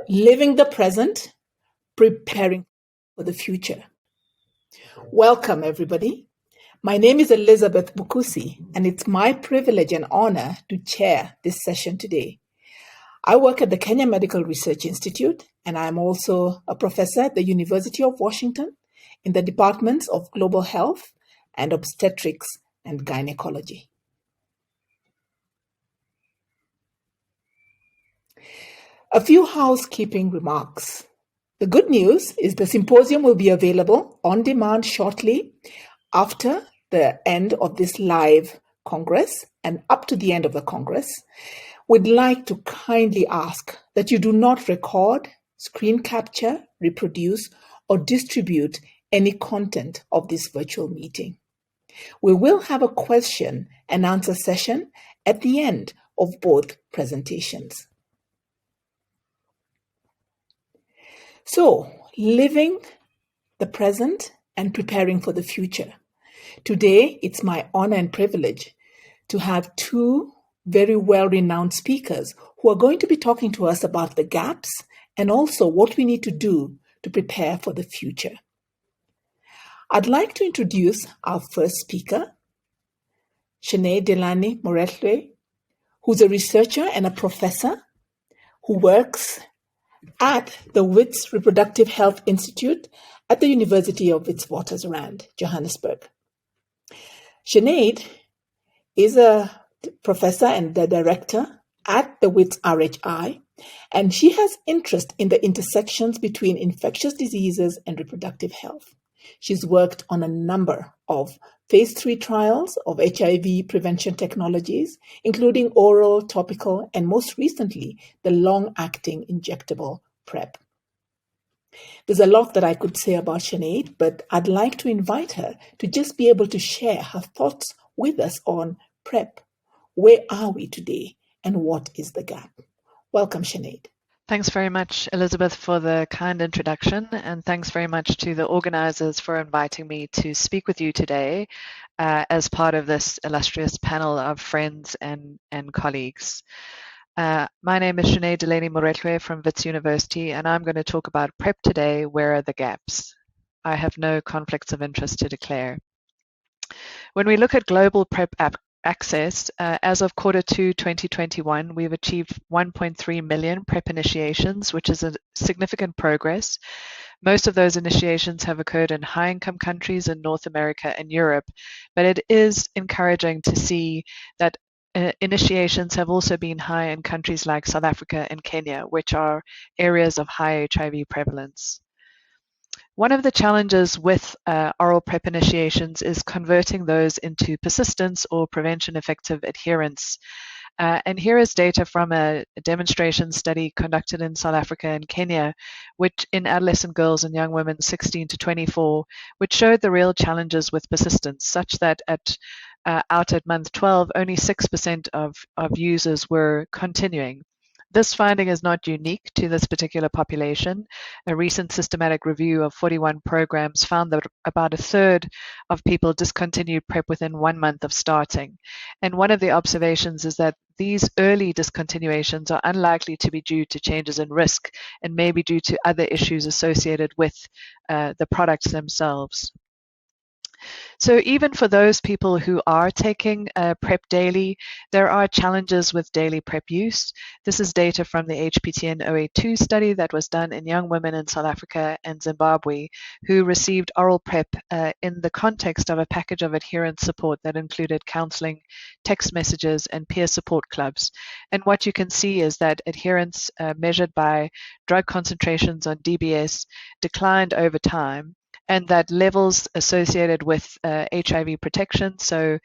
Living the present, preparing for the future. Welcome, everybody. My name is Elizabeth Bukusi, and it's my privilege and honor to chair this session today. I work at the Kenya Medical Research Institute, and I'm also a professor at the University of Washington in the departments of global health and obstetrics and gynecology. A few housekeeping remarks. The good news is the symposium will be available on demand shortly after the end of this live Congress and up to the end of the Congress. We'd like to kindly ask that you do not record, screen capture, reproduce, or distribute any content of this virtual meeting. We will have a question and answer session at the end of both presentations. So, living the present and preparing for the future. Today, it's my honor and privilege to have two very well-renowned speakers who are going to be talking to us about the gaps and also what we need to do to prepare for the future. I'd like to introduce our first speaker, Sinead Delany Moretwe, who's a researcher and a professor who works at the Wits Reproductive Health Institute at the University of Witwatersrand, Johannesburg. Sinead is a professor and the director at the Wits RHI, and she has interest in the intersections between infectious diseases and reproductive health. She's worked on a number of phase 3 trials of HIV prevention technologies, including oral, topical, and most recently, the long-acting injectable PrEP. There's a lot that I could say about Sinead, but I'd like to invite her to just be able to share her thoughts with us on PrEP. Where are we today, and what is the gap? Welcome, Sinead. Thanks very much, Elizabeth, for the kind introduction, and thanks very much to the organizers for inviting me to speak with you today as part of this illustrious panel of friends and colleagues. My name is Sinead Delany Moretwe from Wits University, and I'm going to talk about PrEP today. Where are the gaps? I have no conflicts of interest to declare. When we look at global PrEP access, as of Q2 2021, we've achieved 1.3 million PrEP initiations, which is a significant progress. Most of those initiations have occurred in high-income countries in North America and Europe, but it is encouraging to see that initiations have also been high in countries like South Africa and Kenya, which are areas of high HIV prevalence. One of the challenges with oral PrEP initiations is converting those into persistence or prevention-effective adherence. And here is data from a demonstration study conducted in South Africa and Kenya, which in adolescent girls and young women 16 to 24, which showed the real challenges with persistence, such that out at month 12, only 6% of users were continuing. This finding is not unique to this particular population. A recent systematic review of 41 programs found that about a third of people discontinued PrEP within 1 month of starting. And one of the observations is that these early discontinuations are unlikely to be due to changes in risk and may be due to other issues associated with the products themselves. So even for those people who are taking PrEP daily, there are challenges with daily PrEP use. This is data from the HPTN 082 study that was done in young women in South Africa and Zimbabwe who received oral PrEP in the context of a package of adherence support that included counseling, text messages, and peer support clubs. And what you can see is that adherence measured by drug concentrations on DBS declined over time, and that levels associated with HIV protection, so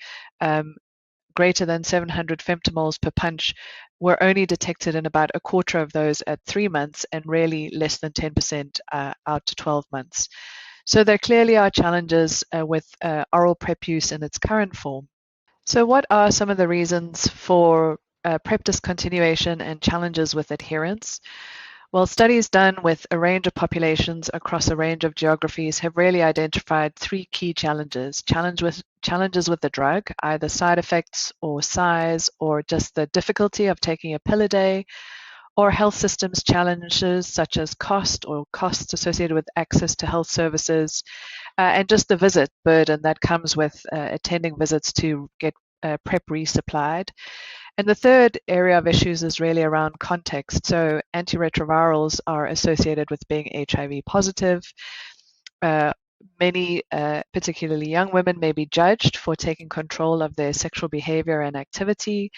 greater than 700 femtomoles per punch, were only detected in about a quarter of those at 3 months and really less than 10% out to 12 months. So there clearly are challenges with oral PrEP use in its current form. So what are some of the reasons for PrEP discontinuation and challenges with adherence? Well, studies done with a range of populations across a range of geographies have really identified 3 key challenges. Challenges with the drug, either side effects or size, or just the difficulty of taking a pill a day, or health systems challenges such as cost or costs associated with access to health services, and just the visit burden that comes with attending visits to get PrEP resupplied. And the third area of issues is really around context. So antiretrovirals are associated with being HIV positive. Many, particularly young women, may be judged for taking control of their sexual behavior and activity.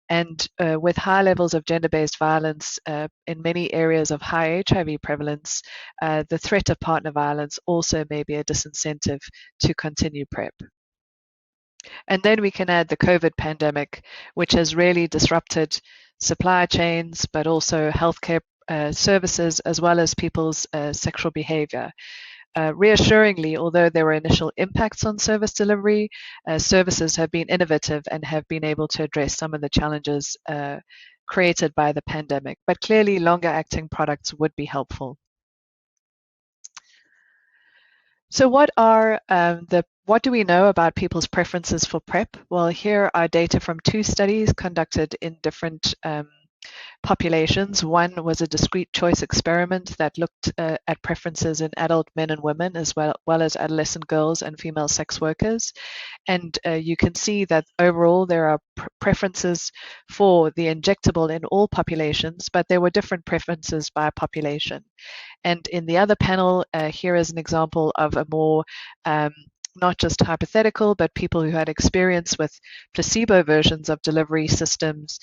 And with high levels of gender-based violence in many areas of high HIV prevalence, the threat of partner violence also may be a disincentive to continue PrEP. And then we can add the COVID pandemic, which has really disrupted supply chains, but also healthcare services, as well as people's sexual behavior. Reassuringly, although there were initial impacts on service delivery, services have been innovative and have been able to address some of the challenges created by the pandemic. But clearly, longer-acting products would be helpful. So what do we know about people's preferences for PrEP? Well, here are data from 2 studies conducted in different populations. One was a discrete choice experiment that looked at preferences in adult men and women, as well as adolescent girls and female sex workers. And you can see that overall there are preferences for the injectable in all populations, but there were different preferences by population. And in the other panel, here is an example of a more not just hypothetical, but people who had experience with placebo versions of delivery systems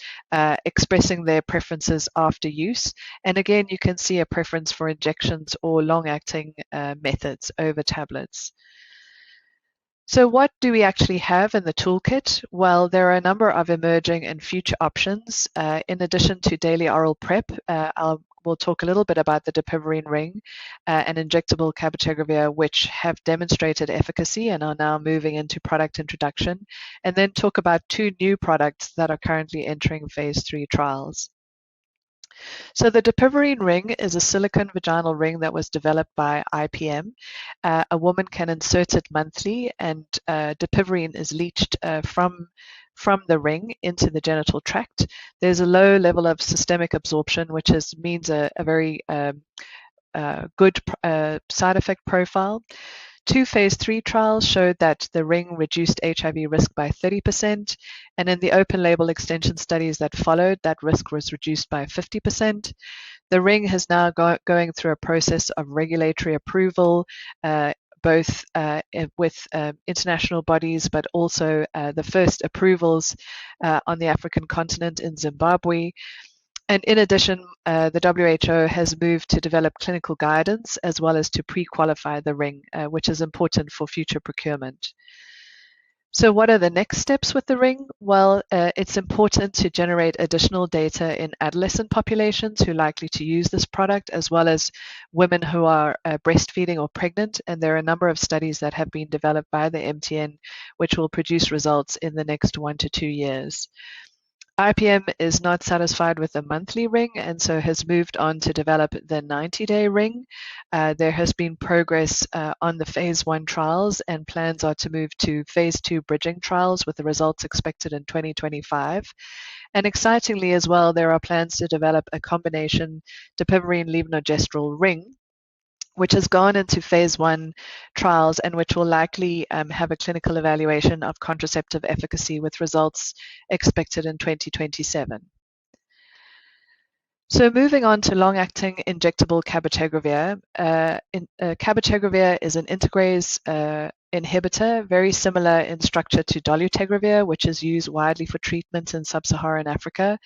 expressing their preferences after use. And again, you can see a preference for injections or long-acting methods over tablets. So what do we actually have in the toolkit? Well, there are a number of emerging and future options. In addition to daily oral PrEP, we'll talk a little bit about the dapivirine ring and injectable cabotegravir, which have demonstrated efficacy and are now moving into product introduction, and then talk about 2 new products that are currently entering phase 3 trials. So the dapivirine ring is a silicone vaginal ring that was developed by IPM. A woman can insert it monthly, and dapivirine is leached from the ring into the genital tract. There's a low level of systemic absorption, which means a very good side effect profile. 2 phase 3 trials showed that the ring reduced HIV risk by 30%, and in the open label extension studies that followed, that risk was reduced by 50%. The ring has now going through a process of regulatory approval, both with international bodies, but also the first approvals on the African continent in Zimbabwe. And in addition, the WHO has moved to develop clinical guidance as well as to pre-qualify the ring, which is important for future procurement. So what are the next steps with the ring? Well, it's important to generate additional data in adolescent populations who are likely to use this product, as well as women who are breastfeeding or pregnant. And there are a number of studies that have been developed by the MTN, which will produce results in the next 1 to 2 years. IPM is not satisfied with the monthly ring and so has moved on to develop the 90-day ring. There has been progress on the phase 1 trials, and plans are to move to phase 2 bridging trials with the results expected in 2025. And excitingly as well, there are plans to develop a combination dapivirine levonorgestrel ring, which has gone into phase 1 trials and which will likely have a clinical evaluation of contraceptive efficacy with results expected in 2027. So moving on to long-acting injectable cabotegravir. Cabotegravir is an integrase inhibitor, very similar in structure to dolutegravir, which is used widely for treatment in sub-Saharan Africa.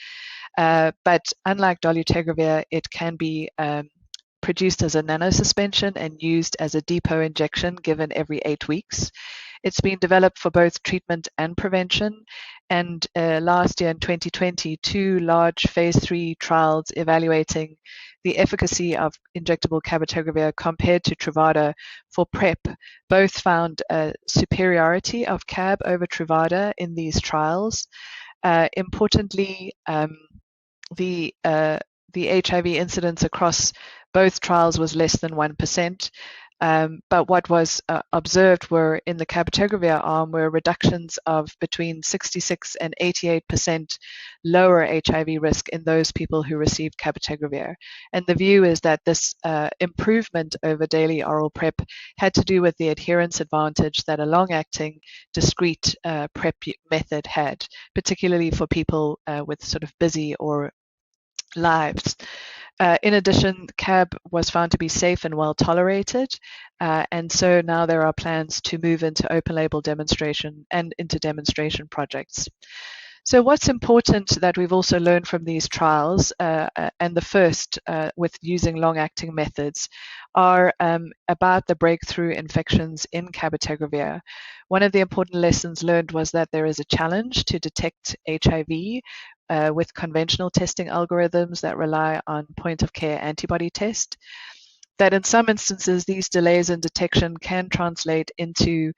But unlike dolutegravir, it can be produced as a nanosuspension and used as a depot injection given every 8 weeks. It's been developed for both treatment and prevention. And last year in 2020, 2 large phase 3 trials evaluating the efficacy of injectable cabotegravir compared to Truvada for PrEP both found superiority of cab over Truvada in these trials. Importantly, the HIV incidence across both trials was less than 1%. But what was observed were in the cabotegravir arm were reductions of between 66 and 88% lower HIV risk in those people who received cabotegravir. And the view is that this improvement over daily oral PrEP had to do with the adherence advantage that a long-acting, discrete PrEP method had, particularly for people with sort of busy or lives. In addition, CAB was found to be safe and well tolerated, and so now there are plans to move into open label demonstration and into demonstration projects. So what's important that we've also learned from these trials, and the first with using long-acting methods, are about the breakthrough infections in cabotegravir. One of the important lessons learned was that there is a challenge to detect HIV with conventional testing algorithms that rely on point-of-care antibody test. That in some instances, these delays in detection can translate into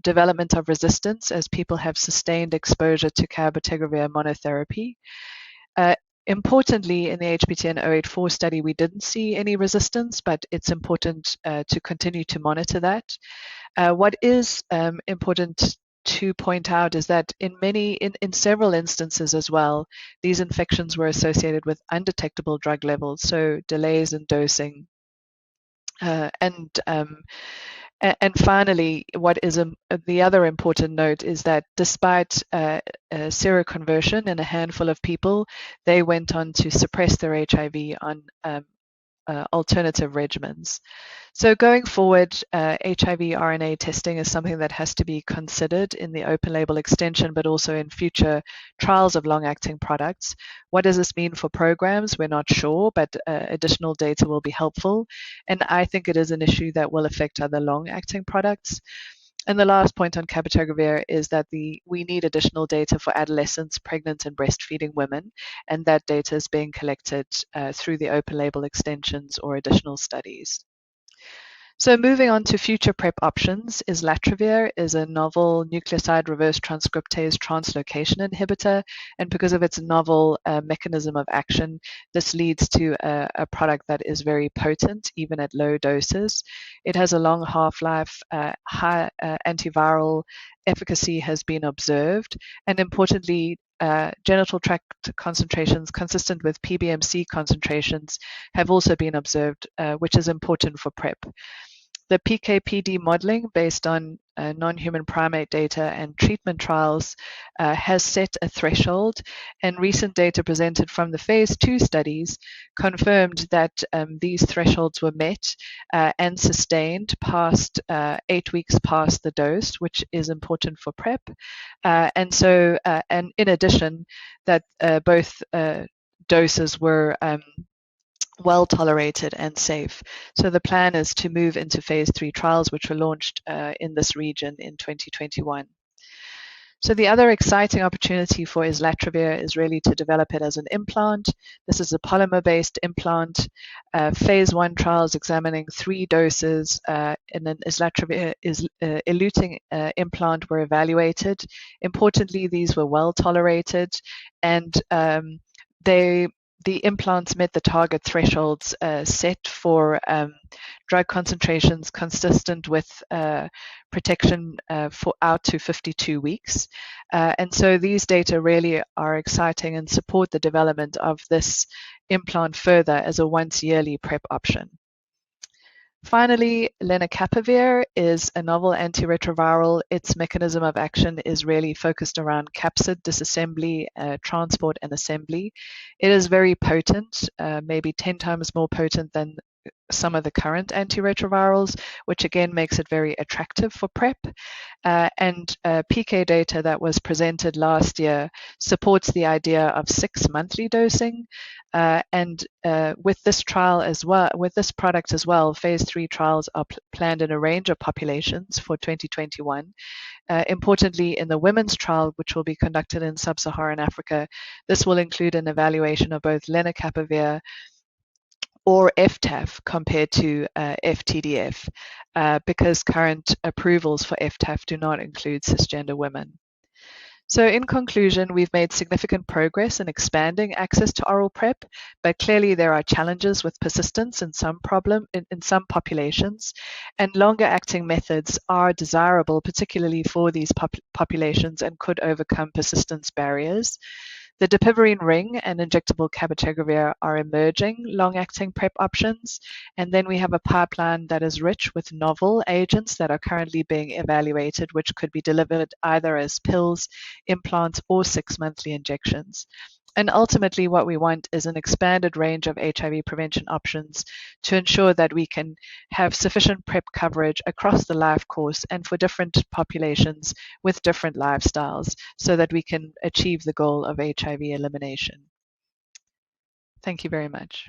development of resistance as people have sustained exposure to cabotegravir monotherapy. Importantly, in the HPTN 084 study, we didn't see any resistance, but it's important to continue to monitor that. What is important to point out is that in several instances as well, these infections were associated with undetectable drug levels, so delays in dosing. And finally, what is the other important note is that despite seroconversion in a handful of people, they went on to suppress their HIV on alternative regimens. So going forward, HIV RNA testing is something that has to be considered in the open label extension, but also in future trials of long-acting products. What does this mean for programs? We're not sure, but additional data will be helpful. And I think it is an issue that will affect other long-acting products. And the last point on cabotegravir is that we need additional data for adolescents, pregnant and breastfeeding women, and that data is being collected through the open label extensions or additional studies. So moving on to future PrEP options, islatravir is a novel nucleoside reverse transcriptase translocation inhibitor, and because of its novel mechanism of action, this leads to a product that is very potent, even at low doses. It has a long half-life, high antiviral efficacy has been observed, and importantly, genital tract concentrations consistent with PBMC concentrations have also been observed, which is important for PrEP. The PK/PD modeling based on non-human primate data and treatment trials has set a threshold, and recent data presented from the phase 2 studies confirmed that these thresholds were met and sustained past 8 weeks past the dose, which is important for PrEP. And in addition, that both doses were well tolerated and safe. So the plan is to move into phase 3 trials, which were launched in this region in 2021. So the other exciting opportunity for islatravir is really to develop it as an implant. This is a polymer-based implant. Phase 1 trials examining 3 doses in an islatravir eluting implant were evaluated. Importantly, these were well tolerated, and the implants met the target thresholds set for drug concentrations consistent with protection for out to 52 weeks. And so these data really are exciting and support the development of this implant further as a once-yearly PrEP option. Finally, lenacapavir is a novel antiretroviral. Its mechanism of action is really focused around capsid disassembly, transport, and assembly. It is very potent, maybe 10 times more potent than some of the current antiretrovirals, which again makes it very attractive for PrEP. And PK data that was presented last year supports the idea of 6 monthly dosing. With this trial as well, with this product as well, phase 3 trials are planned in a range of populations for 2021. Importantly, in the women's trial, which will be conducted in sub-Saharan Africa, this will include an evaluation of both lenacapavir or FTAF compared to FTDF, because current approvals for FTAF do not include cisgender women. So, in conclusion, we've made significant progress in expanding access to oral PrEP, but clearly there are challenges with persistence in some some populations, and longer-acting methods are desirable, particularly for these populations, and could overcome persistence barriers. The dapivirine ring and injectable cabotegravir are emerging long-acting PrEP options, and then we have a pipeline that is rich with novel agents that are currently being evaluated, which could be delivered either as pills, implants, or 6-monthly injections. And ultimately, what we want is an expanded range of HIV prevention options to ensure that we can have sufficient PrEP coverage across the life course and for different populations with different lifestyles so that we can achieve the goal of HIV elimination. Thank you very much.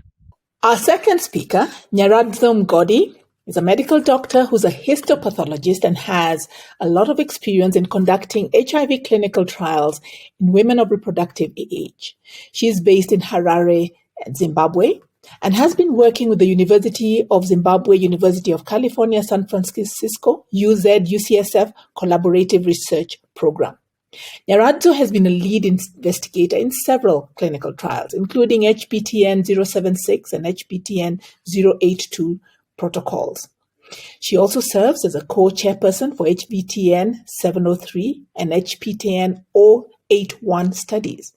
Our second speaker, Nyaradzo Mgodi, is a medical doctor who's a histopathologist and has a lot of experience in conducting HIV clinical trials in women of reproductive age. She is based in Harare, Zimbabwe, and has been working with the University of Zimbabwe, University of California, San Francisco, UZ-UCSF Collaborative Research Program. Nyaradzo has been a lead investigator in several clinical trials, including HPTN 076 and HPTN 082 protocols. She also serves as a co-chairperson for HPTN 703 and HPTN 081 studies.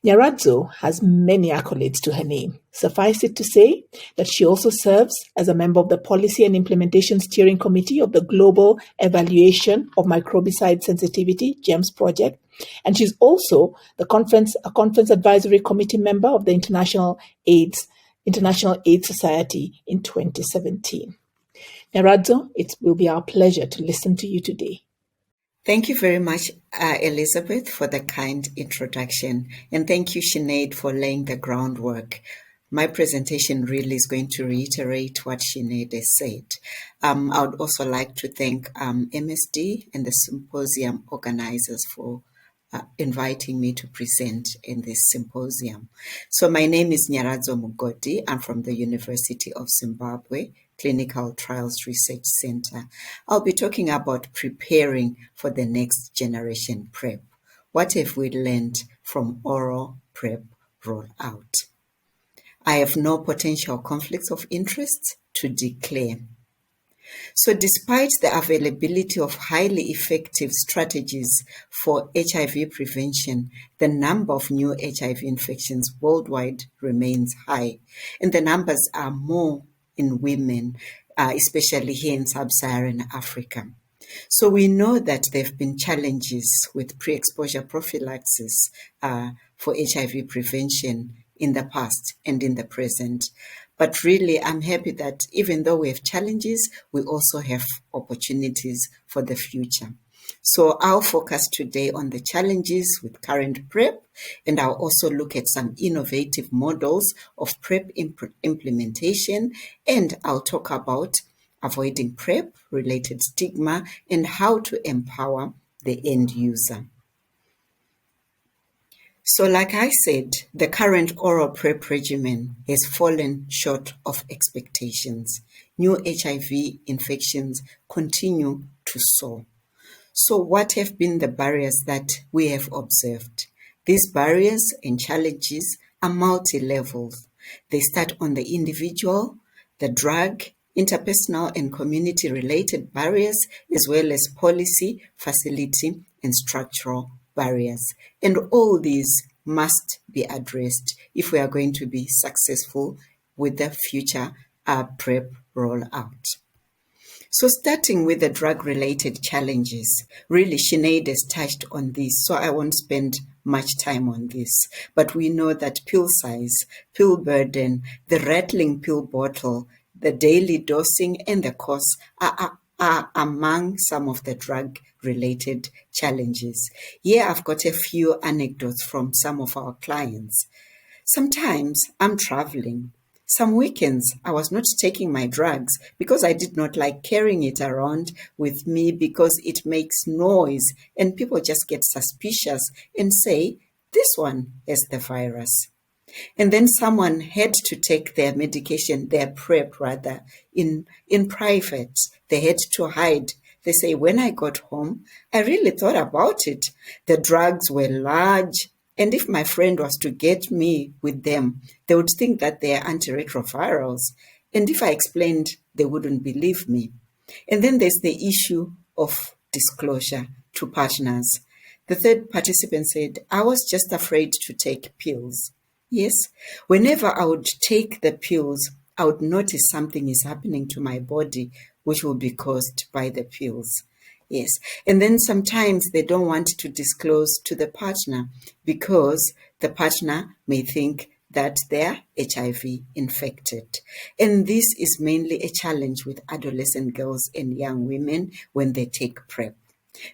Nyaradzo has many accolades to her name. Suffice it to say that she also serves as a member of the Policy and Implementation Steering Committee of the Global Evaluation of Microbicide Sensitivity, GEMS project, and she's also a conference advisory committee member of the International AIDS Society in 2017. Nyaradzo, it will be our pleasure to listen to you today. Thank you very much, Elizabeth, for the kind introduction. And thank you, Sinead, for laying the groundwork. My presentation really is going to reiterate what Sinead has said. I would also like to thank MSD and the symposium organizers for inviting me to present in this symposium. So my name is Nyaradzo Mgodi. I'm from the University of Zimbabwe Clinical Trials Research Center. I'll be talking about preparing for the next generation PrEP. What have we learned from oral PrEP rollout? I have no potential conflicts of interest to declare. So despite the availability of highly effective strategies for HIV prevention, the number of new HIV infections worldwide remains high, and the numbers are more in women, especially here in sub-Saharan Africa. So we know that there have been challenges with pre-exposure prophylaxis for HIV prevention in the past and in the present. But really, I'm happy that even though we have challenges, we also have opportunities for the future. So I'll focus today on the challenges with current PrEP, and I'll also look at some innovative models of PrEP implementation, and I'll talk about avoiding PrEP-related stigma and how to empower the end user. So like I said, the current oral PrEP regimen has fallen short of expectations. New HIV infections continue to soar. So what have been the barriers that we have observed? These barriers and challenges are multi-level. They start on the individual, the drug, interpersonal and community-related barriers, as well as policy, facility, and structural barriers. And all these must be addressed if we are going to be successful with the future PrEP rollout. So starting with the drug-related challenges, really Sinead has touched on this, so I won't spend much time on this. But we know that pill size, pill burden, the rattling pill bottle, the daily dosing, and the cost are among some of the drug-related challenges. Here I've got a few anecdotes from some of our clients. Sometimes I'm traveling. Some weekends I was not taking my drugs because I did not like carrying it around with me because it makes noise and people just get suspicious and say, this one has the virus. And then someone had to take their medication, their PrEP rather, in private. They had to hide They say, when I got home, I really thought about it. The drugs were large, and if my friend was to get me with them, they would think that they are antiretrovirals. And if I explained, they wouldn't believe me. And then there's the issue of disclosure to partners. The third participant said, I was just afraid to take pills. Yes, whenever I would take the pills, I would notice something is happening to my body, which will be caused by the pills. Yes, and then sometimes they don't want to disclose to the partner because the partner may think that they're HIV infected. And this is mainly a challenge with adolescent girls and young women when they take PrEP.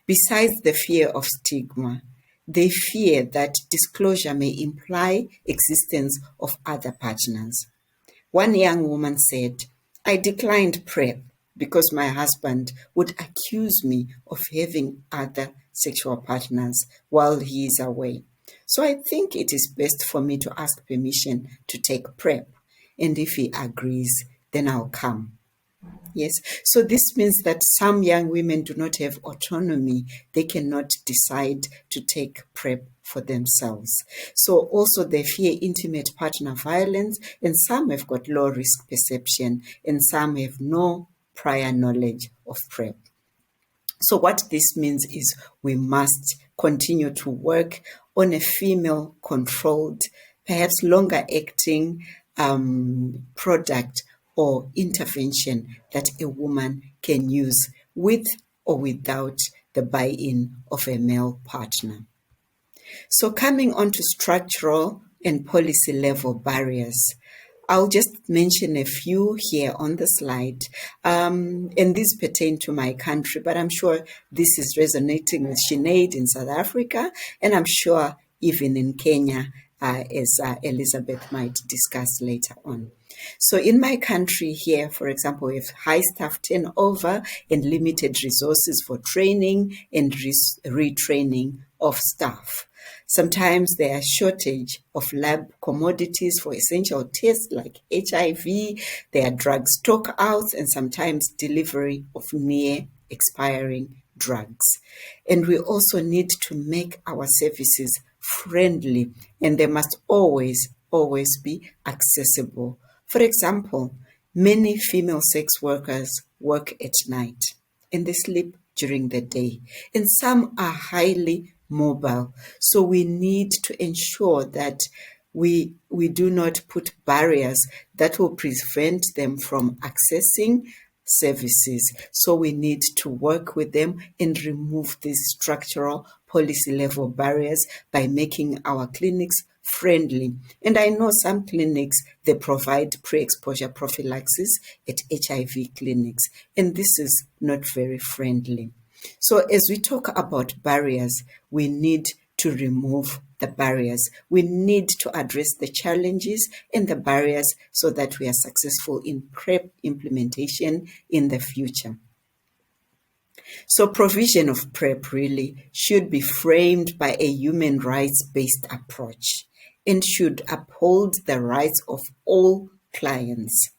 Besides the fear of stigma, they fear that disclosure may imply existence of other partners. One young woman said, I declined PrEP because my husband would accuse me of having other sexual partners while he is away. So I think it is best for me to ask permission to take PrEP. And if he agrees, then I'll come. Yes, so this means that some young women do not have autonomy. They cannot decide to take PrEP for themselves. So also they fear intimate partner violence, and some have got low risk perception, and some have no prior knowledge of PrEP. So what this means is we must continue to work on a female-controlled, perhaps longer-acting product or intervention that a woman can use with or without the buy-in of a male partner. So coming on to structural and policy level barriers, I'll just mention a few here on the slide, and these pertain to my country, but I'm sure this is resonating with Sinead in South Africa, and I'm sure even in Kenya, as Elizabeth might discuss later on. So in my country here, for example, we have high staff turnover and limited resources for training and retraining of staff. Sometimes there are shortage of lab commodities for essential tests like HIV. There are drug stockouts and sometimes delivery of near expiring drugs. And we also need to make our services friendly, and they must always be accessible. For example, many female sex workers work at night and they sleep during the day, and some are highly mobile. So we need to ensure that we do not put barriers that will prevent them from accessing services. So we need to work with them and remove these structural policy level barriers by making our clinics friendly. And I know some clinics, they provide pre-exposure prophylaxis at HIV clinics, and this is not very friendly. So as we talk about barriers, we need to remove the barriers. We need to address the challenges and the barriers so that we are successful in PrEP implementation in the future. So provision of PrEP really should be framed by a human rights-based approach and should uphold the rights of all clients.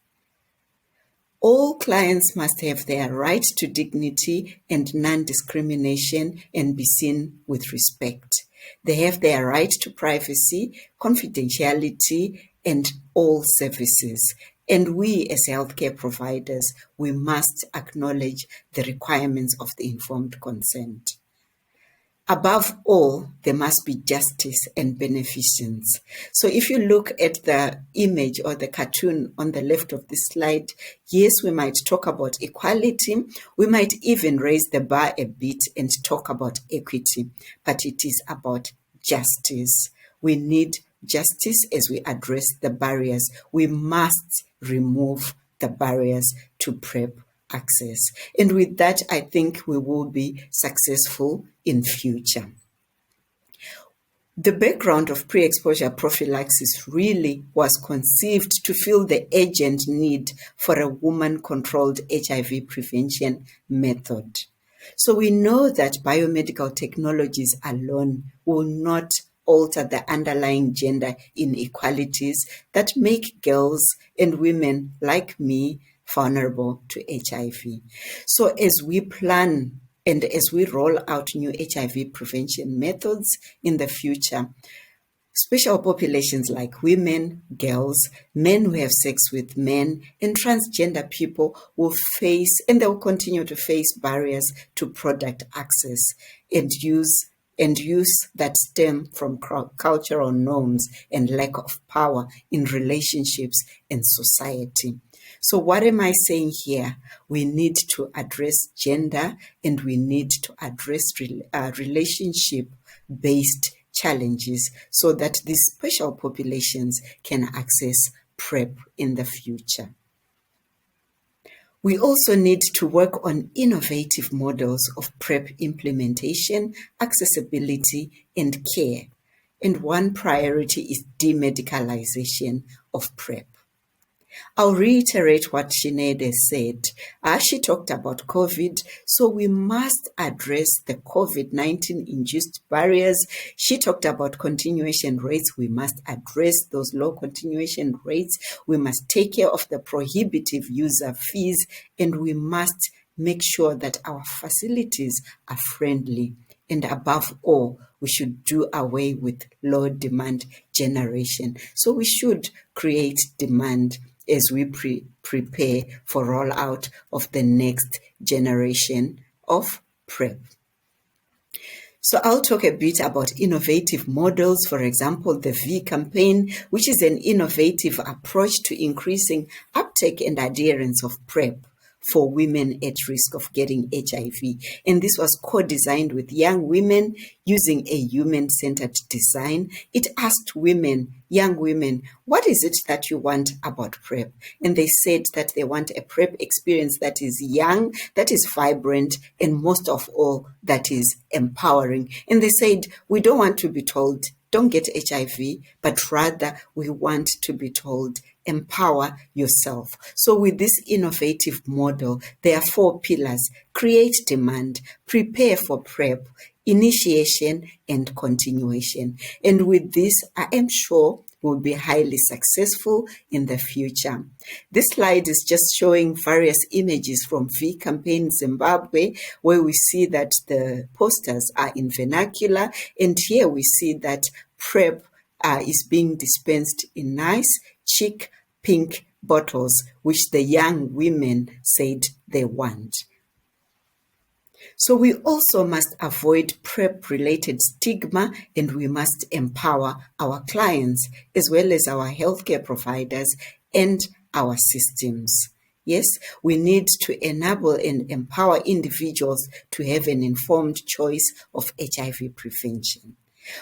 All clients must have their right to dignity and non-discrimination and be seen with respect. They have their right to privacy, confidentiality, and all services. And we as healthcare providers, we must acknowledge the requirements of the informed consent. Above all, there must be justice and beneficence. So if you look at the image or the cartoon on the left of this slide, yes, we might talk about equality. We might even raise the bar a bit and talk about equity, but it is about justice. We need justice as we address the barriers. We must remove the barriers to PrEP access. And with that, I think we will be successful in future. The background of pre-exposure prophylaxis really was conceived to fill the urgent need for a woman-controlled HIV prevention method. So we know that biomedical technologies alone will not alter the underlying gender inequalities that make girls and women like me vulnerable to HIV. So as we plan and as we roll out new HIV prevention methods in the future, special populations like women, girls, men who have sex with men, and transgender people will face, and they will continue to face, barriers to product access and use that stem from cultural norms and lack of power in relationships and society. So what am I saying here? We need to address gender, and we need to address relationship-based challenges so that these special populations can access PrEP in the future. We also need to work on innovative models of PrEP implementation, accessibility, and care. And one priority is demedicalization of PrEP. I'll reiterate what Sinead said. She talked about COVID, so we must address the COVID-19 induced barriers. She talked about continuation rates. We must address those low continuation rates. We must take care of the prohibitive user fees, and we must make sure that our facilities are friendly. And above all, we should do away with low demand generation. So we should create demand as we prepare for rollout of the next generation of PrEP. So I'll talk a bit about innovative models, for example, the V campaign, which is an innovative approach to increasing uptake and adherence of PrEP for women at risk of getting HIV. And this was co-designed with young women using a human-centered design. It asked women, young women, what is it that you want about PrEP? And they said that they want a PrEP experience that is young, that is vibrant, and most of all, that is empowering. And they said, we don't want to be told, don't get HIV, but rather we want to be told, empower yourself. So with this innovative model, there are 4 pillars: create demand, prepare for PrEP, initiation, and continuation. And with this, I am sure will be highly successful in the future. This slide is just showing various images from V Campaign Zimbabwe, where we see that the posters are in vernacular, and here we see that PrEP is being dispensed in nice, chic, pink bottles, which the young women said they want. So we also must avoid PrEP-related stigma, and we must empower our clients as well as our healthcare providers and our systems. Yes, we need to enable and empower individuals to have an informed choice of HIV prevention.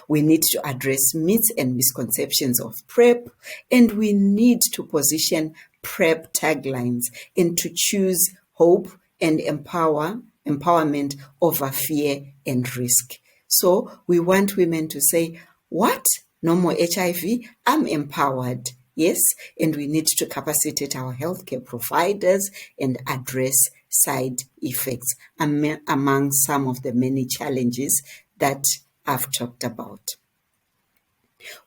We need to address myths and misconceptions of PrEP, and we need to position PrEP taglines and to choose hope and empowerment over fear and risk. So we want women to say, what? No more HIV? I'm empowered. Yes, and we need to capacitate our healthcare providers and address side effects among some of the many challenges that I've talked about.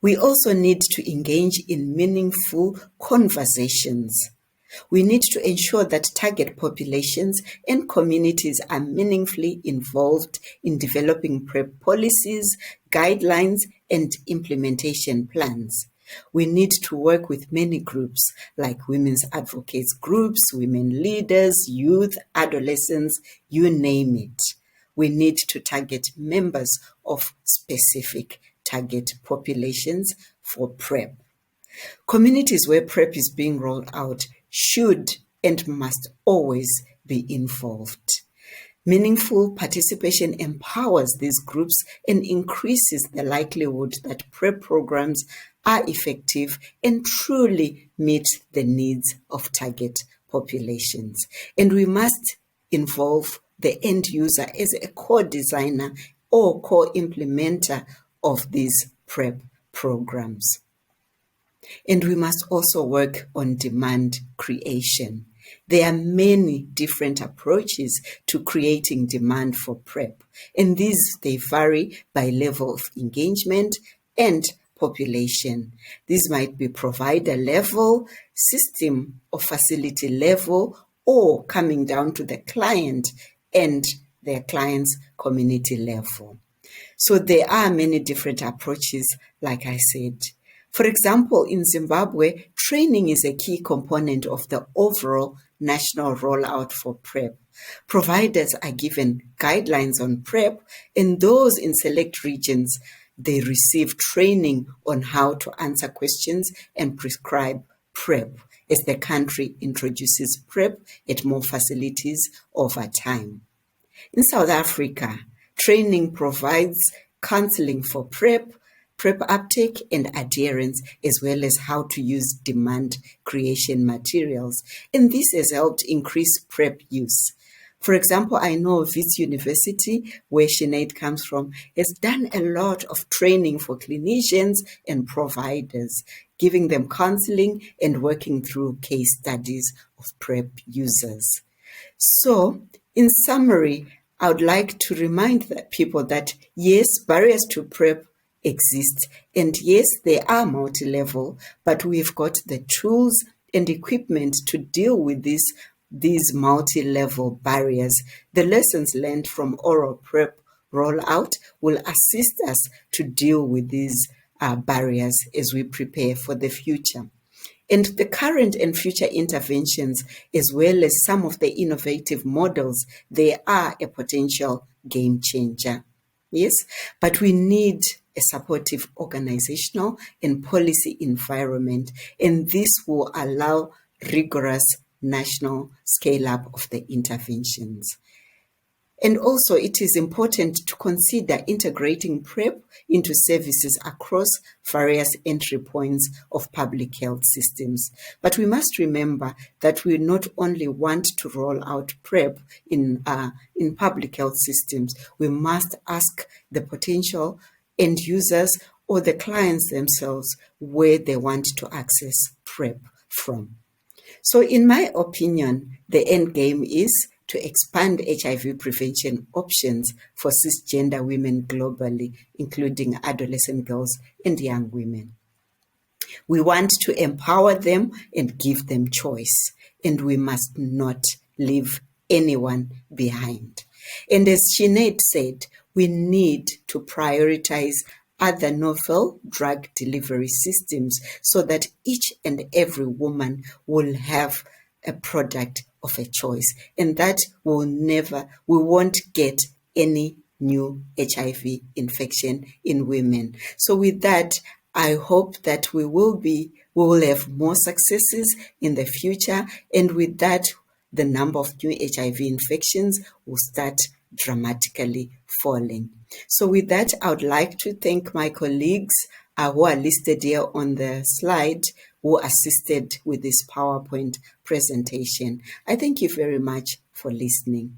We also need to engage in meaningful conversations. We need to ensure that target populations and communities are meaningfully involved in developing PrEP policies, guidelines, and implementation plans. We need to work with many groups like women's advocates groups, women leaders, youth, adolescents, you name it. We need to target members of specific target populations for PrEP. Communities where PrEP is being rolled out should and must always be involved. Meaningful participation empowers these groups and increases the likelihood that PrEP programs are effective and truly meet the needs of target populations. And we must involve the end user as a co-designer or co-implementer of these PrEP programs. And we must also work on demand creation. There are many different approaches to creating demand for PrEP, and they vary by level of engagement and population. These might be provider level, system or facility level, or coming down to the client and their client's community level. So there are many different approaches, like I said. For example, in Zimbabwe, training is a key component of the overall national rollout for PrEP. Providers are given guidelines on PrEP, and those in select regions, they receive training on how to answer questions and prescribe PrEP as the country introduces PrEP at more facilities over time. In South Africa, training provides counseling for PrEP uptake and adherence, as well as how to use demand creation materials. And this has helped increase PrEP use. For example, I know Wits University, where Sinead comes from, has done a lot of training for clinicians and providers, giving them counseling and working through case studies of PrEP users. So, in summary, I would like to remind people that yes, barriers to PrEP exist, and yes, they are multi-level, but we've got the tools and equipment to deal with these multi-level barriers. The lessons learned from oral PrEP rollout will assist us to deal with these barriers as we prepare for the future. And the current and future interventions, as well as some of the innovative models, they are a potential game changer. Yes, but we need a supportive organizational and policy environment, and this will allow rigorous national scale-up of the interventions. And also, it is important to consider integrating PrEP into services across various entry points of public health systems. But we must remember that we not only want to roll out PrEP in public health systems, we must ask the potential end users or the clients themselves where they want to access PrEP from. So in my opinion, the end game is to expand HIV prevention options for cisgender women globally, including adolescent girls and young women. We want to empower them and give them choice, and we must not leave anyone behind. And as Sinead said, we need to prioritize other novel drug delivery systems so that each and every woman will have a product of a choice, and that we won't get any new HIV infection in women. So with that, I hope that we will have more successes in the future, and with that, the number of new HIV infections will start dramatically falling. So with that, I would like to thank my colleagues who are listed here on the slide, who assisted with this PowerPoint presentation. I thank you very much for listening.